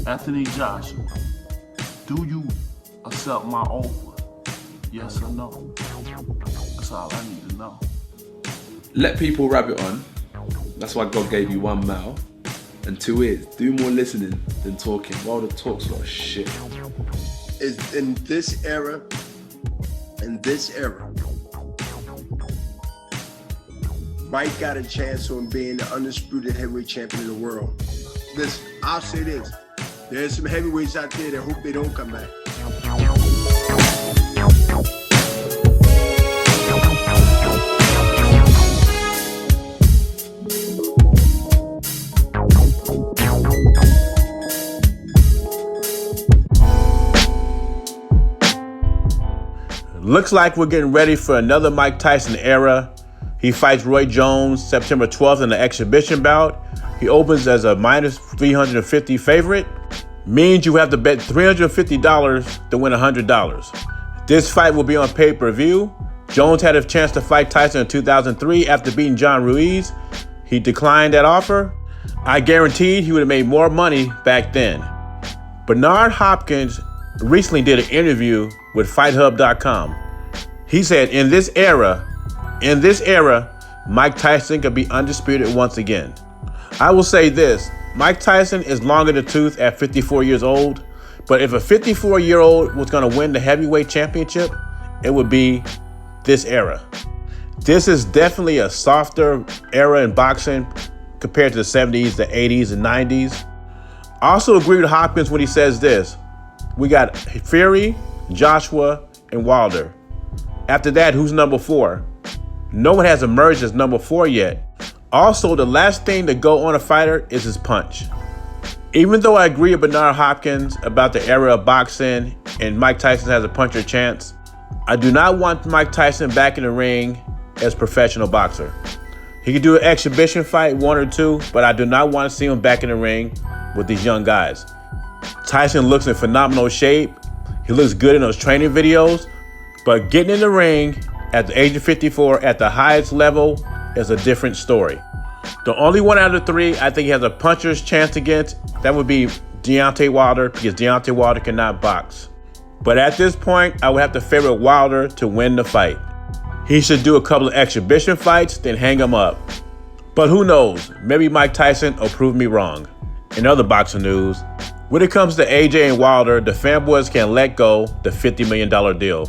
Anthony Joshua, do you accept my offer? Yes or no? That's all I need to know. Let people rabbit on. That's why God gave you one mouth and 2 ears. Do more listening than talking. While the talk's lot of shit. Is in this era, Mike got a chance on being the undisputed heavyweight champion of the world. Listen, I'll say this. There's some heavyweights out there that hope they don't come back. Looks like we're getting ready for another Mike Tyson era. He fights Roy Jones September 12th in the exhibition bout. He opens as a minus 350 favorite. Means you have to bet $350 to win $100. This fight will be on pay-per-view. Jones had a chance to fight Tyson in 2003 after beating John Ruiz. He declined that offer. I guaranteed he would have made more money back then. Bernard Hopkins recently did an interview with FightHub.com. He said, in this era, Mike Tyson could be undisputed once again. I will say this, Mike Tyson is long in the tooth at 54 years old, but if a 54-year-old was going to win the heavyweight championship, it would be this era. This is definitely a softer era in boxing compared to the 70s, the 80s, and 90s. I also agree with Hopkins when he says this. We got Fury, Joshua, and Wilder. After that, who's number 4? No one has emerged as number 4 yet. Also, the last thing to go on a fighter is his punch. Even though I agree with Bernard Hopkins about the era of boxing and Mike Tyson has a puncher chance, I do not want Mike Tyson back in the ring as a professional boxer. He could do an exhibition fight, 1 or 2, but I do not want to see him back in the ring with these young guys. Tyson looks in phenomenal shape. He looks good in those training videos, but getting in the ring at the age of 54 at the highest level is a different story. The only one out of 3 I think he has a puncher's chance against, that would be Deontay Wilder, because Deontay Wilder cannot box. But at this point, I would have to favor Wilder to win the fight. He should do a couple of exhibition fights, then hang him up. But who knows, maybe Mike Tyson will prove me wrong. In other boxing news, when it comes to AJ and Wilder, the fanboys can let go the $50 million deal.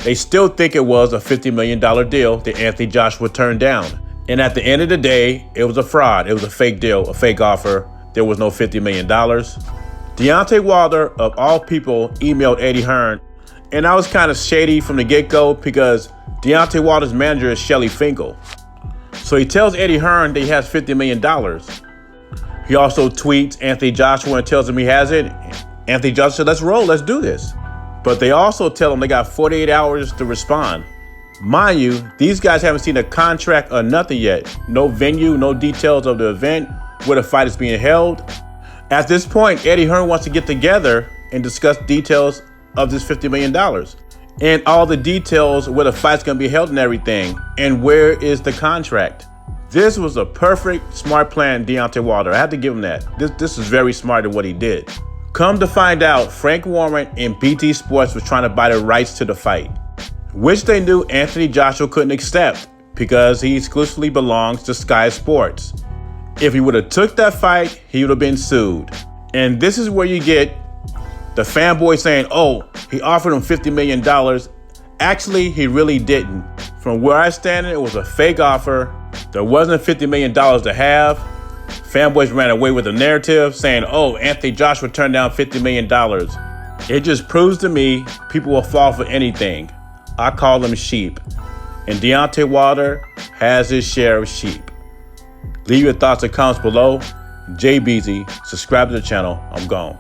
They still think it was a $50 million deal that Anthony Joshua turned down. And at the end of the day, it was a fraud. It was a fake deal, a fake offer. There was no $50 million. Deontay Wilder, of all people, emailed Eddie Hearn. And I was kind of shady from the get-go because Deontay Wilder's manager is Shelly Finkel. So he tells Eddie Hearn that he has $50 million. He also tweets Anthony Joshua and tells him he has it. Anthony Joshua said, let's roll, let's do this. But they also tell him they got 48 hours to respond. Mind you, these guys haven't seen a contract or nothing yet. No venue, no details of the event, where the fight is being held. At this point, Eddie Hearn wants to get together and discuss details of this $50 million. And all the details where the fight's going to be held and everything. And where is the contract? This was a perfect, smart plan, Deontay Wilder. I have to give him that. This is very smart in what he did. Come to find out, Frank Warren and BT Sports was trying to buy the rights to the fight, which they knew Anthony Joshua couldn't accept because he exclusively belongs to Sky Sports. If he would have took that fight, he would have been sued. And this is where you get the fanboy saying, oh, he offered him $50 million. Actually, he really didn't. From where I stand, it was a fake offer. There wasn't $50 million to have. Fanboys ran away with the narrative saying, oh, Anthony Joshua turned down $50 million. It just proves to me people will fall for anything. I call them sheep. And Deontay Wilder has his share of sheep. Leave your thoughts and comments below. JBZ, subscribe to the channel. I'm gone.